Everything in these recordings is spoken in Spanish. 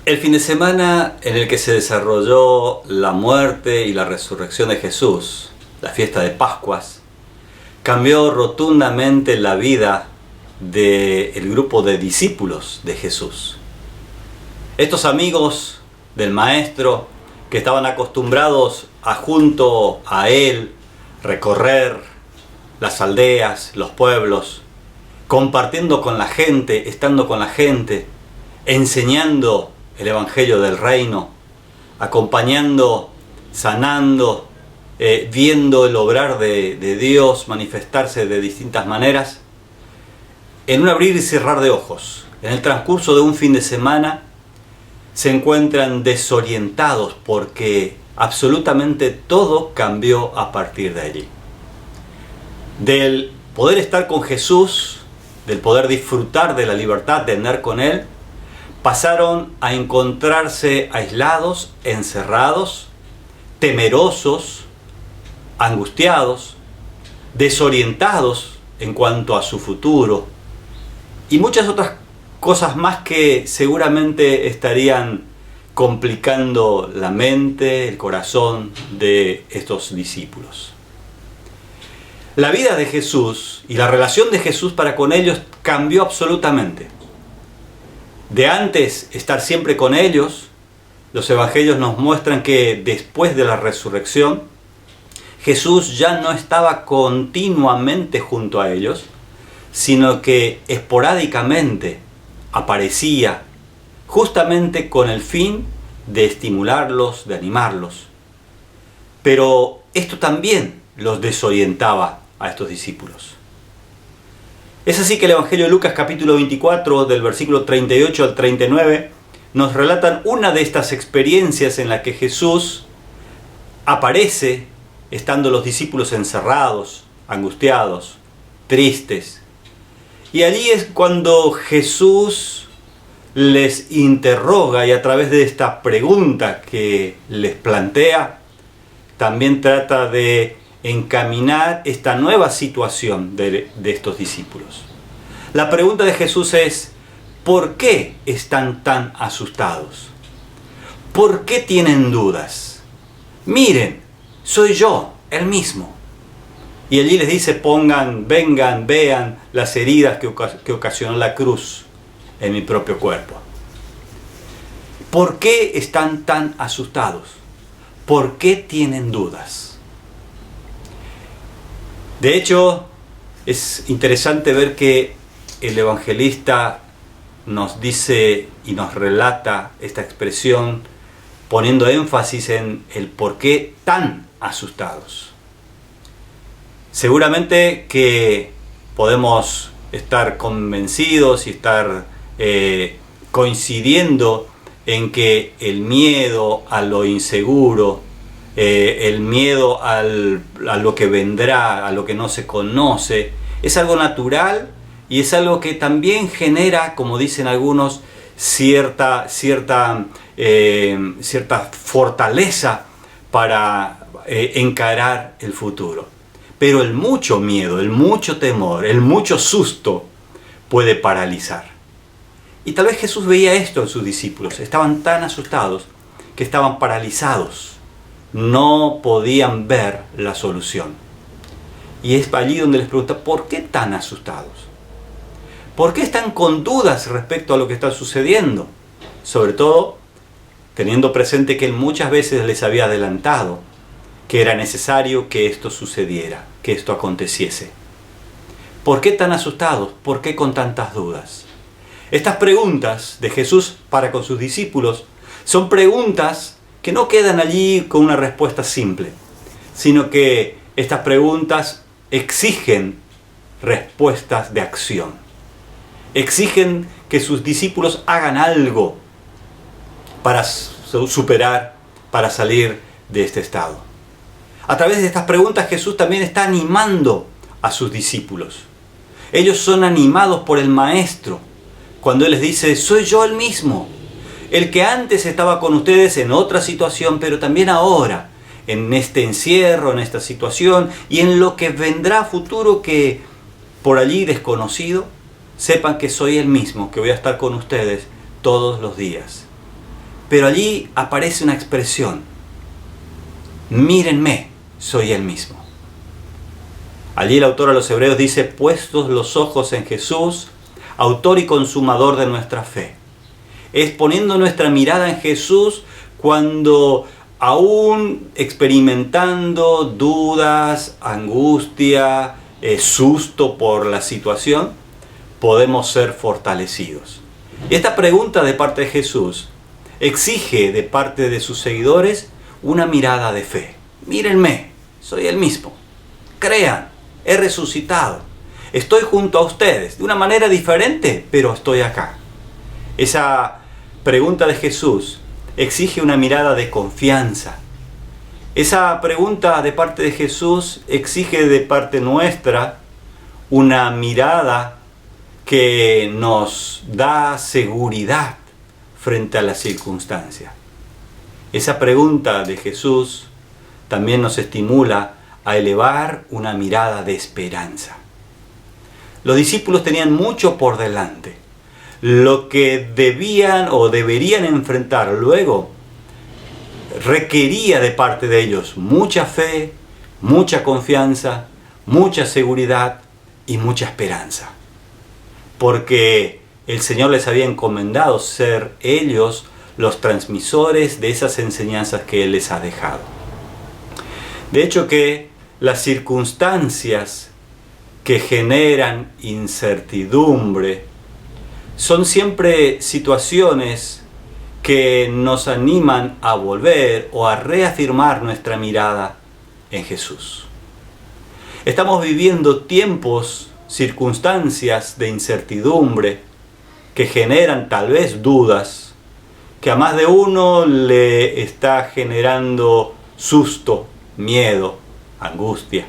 El fin de semana en el que se desarrolló la muerte y la resurrección de Jesús, la fiesta de Pascuas, cambió rotundamente la vida del grupo de discípulos de Jesús. Estos amigos del Maestro que estaban acostumbrados a junto a Él recorrer las aldeas, los pueblos, compartiendo con la gente, estando con la gente, enseñando el Evangelio del Reino, acompañando, sanando, viendo el obrar de Dios manifestarse de distintas maneras. En un abrir y cerrar de ojos, en el transcurso de un fin de semana, se encuentran desorientados porque absolutamente todo cambió a partir de allí. Del poder estar con Jesús, del poder disfrutar de la libertad de andar con Él, pasaron a encontrarse aislados, encerrados, temerosos, angustiados, desorientados en cuanto a su futuro y muchas otras cosas más que seguramente estarían complicando la mente, el corazón de estos discípulos. La vida de Jesús y la relación de Jesús para con ellos cambió absolutamente. De antes estar siempre con ellos, los evangelios nos muestran que después de la resurrección, Jesús ya no estaba continuamente junto a ellos, sino que esporádicamente aparecía justamente con el fin de estimularlos, de animarlos. Pero esto también los desorientaba a estos discípulos. Es así que el Evangelio de Lucas capítulo 24 del versículo 38 al 39 nos relatan una de estas experiencias en la que Jesús aparece estando los discípulos encerrados, angustiados, tristes. Y allí es cuando Jesús les interroga y a través de esta pregunta que les plantea, también trata de encaminar esta nueva situación de estos discípulos. La pregunta de Jesús es: ¿por qué están tan asustados? ¿Por qué tienen dudas? Miren, soy yo, el mismo. Y allí les dice: vengan, vean las heridas que ocasionó la cruz en mi propio cuerpo. ¿Por qué están tan asustados? ¿Por qué tienen dudas? De hecho, es interesante ver que el evangelista nos dice y nos relata esta expresión poniendo énfasis en el por qué tan asustados. Seguramente que podemos estar convencidos y estar coincidiendo en que el miedo a lo inseguro, el miedo a lo que vendrá, a lo que no se conoce, es algo natural y es algo que también genera, como dicen algunos, cierta fortaleza para encarar el futuro. Pero el mucho miedo, el mucho temor, el mucho susto puede paralizar. Y tal vez Jesús veía esto en sus discípulos. Estaban tan asustados que estaban paralizados. No podían ver la solución. Y es allí donde les pregunta: ¿por qué tan asustados? ¿Por qué están con dudas respecto a lo que está sucediendo? Sobre todo, teniendo presente que Él muchas veces les había adelantado que era necesario que esto sucediera, que esto aconteciese. ¿Por qué tan asustados? ¿Por qué con tantas dudas? Estas preguntas de Jesús para con sus discípulos son preguntas que no quedan allí con una respuesta simple, sino que estas preguntas exigen respuestas de acción. Exigen que sus discípulos hagan algo para superar, para salir de este estado. A través de estas preguntas Jesús también está animando a sus discípulos. Ellos son animados por el Maestro cuando Él les dice: soy yo el mismo, el que antes estaba con ustedes en otra situación, pero también ahora, en este encierro, en esta situación y en lo que vendrá futuro que por allí desconocido, sepan que soy el mismo, que voy a estar con ustedes todos los días. Pero allí aparece una expresión: mírenme, soy el mismo. Allí el autor a los Hebreos dice: puestos los ojos en Jesús, autor y consumador de nuestra fe. Es poniendo nuestra mirada en Jesús cuando, aún experimentando dudas, angustia, susto por la situación, podemos ser fortalecidos. Y esta pregunta de parte de Jesús exige de parte de sus seguidores una mirada de fe. Mírenme, soy el mismo. Crean, he resucitado. Estoy junto a ustedes, de una manera diferente, pero estoy acá. Esa pregunta de Jesús exige una mirada de confianza. Esa pregunta de parte de Jesús exige de parte nuestra una mirada que nos da seguridad frente a la circunstancia. Esa pregunta de Jesús también nos estimula a elevar una mirada de esperanza. Los discípulos tenían mucho por delante. Lo que debían o deberían enfrentar luego requería de parte de ellos mucha fe, mucha confianza, mucha seguridad y mucha esperanza. Porque el Señor les había encomendado ser ellos los transmisores de esas enseñanzas que Él les ha dejado. De hecho que las circunstancias que generan incertidumbre son siempre situaciones que nos animan a volver o a reafirmar nuestra mirada en Jesús. Estamos viviendo tiempos, circunstancias de incertidumbre que generan tal vez dudas, que a más de uno le está generando susto, miedo, angustia.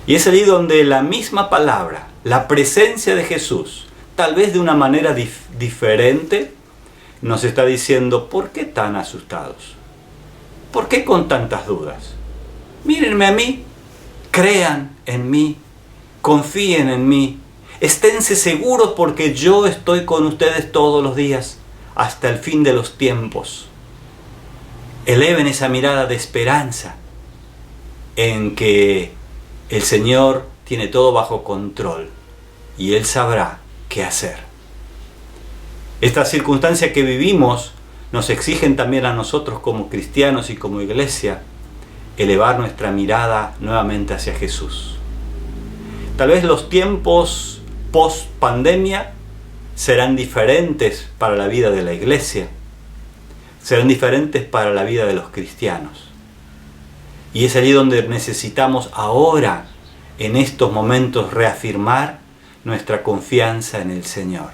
Y es allí donde la misma palabra, la presencia de Jesús, tal vez de una manera diferente, nos está diciendo: ¿por qué tan asustados? ¿Por qué con tantas dudas? Mírenme a mí, crean en mí, confíen en mí, esténse seguros porque yo estoy con ustedes todos los días, hasta el fin de los tiempos. Eleven esa mirada de esperanza en que el Señor tiene todo bajo control y Él sabrá qué hacer. Estas circunstancias que vivimos nos exigen también a nosotros como cristianos y como iglesia elevar nuestra mirada nuevamente hacia Jesús. Tal vez los tiempos post pandemia serán diferentes para la vida de la iglesia, serán diferentes para la vida de los cristianos. Y es allí donde necesitamos ahora, en estos momentos, reafirmar nuestra confianza en el Señor.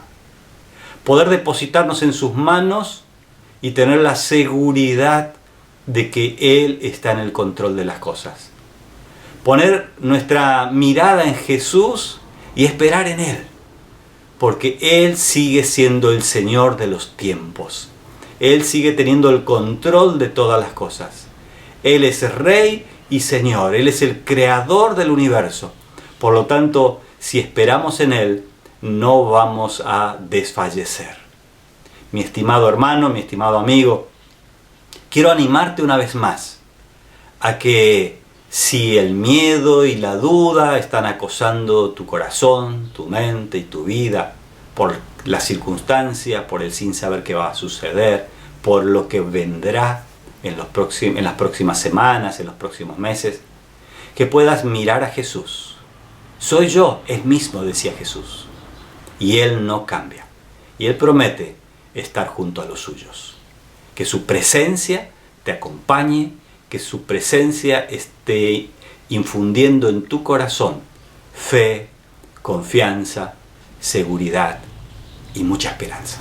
Poder depositarnos en sus manos y tener la seguridad de que Él está en el control de las cosas. Poner nuestra mirada en Jesús y esperar en Él, porque Él sigue siendo el Señor de los tiempos. Él sigue teniendo el control de todas las cosas. Él es Rey y Señor. Él es el Creador del universo. Por lo tanto, si esperamos en Él, no vamos a desfallecer. Mi estimado hermano, mi estimado amigo, quiero animarte una vez más a que si el miedo y la duda están acosando tu corazón, tu mente y tu vida, por la circunstancia, por el sin saber qué va a suceder, por lo que vendrá en las próximas semanas, en los próximos meses, que puedas mirar a Jesús. Soy yo, Él mismo, decía Jesús. Y Él no cambia. Y Él promete estar junto a los suyos. Que su presencia te acompañe, que su presencia esté infundiendo en tu corazón fe, confianza, seguridad y mucha esperanza.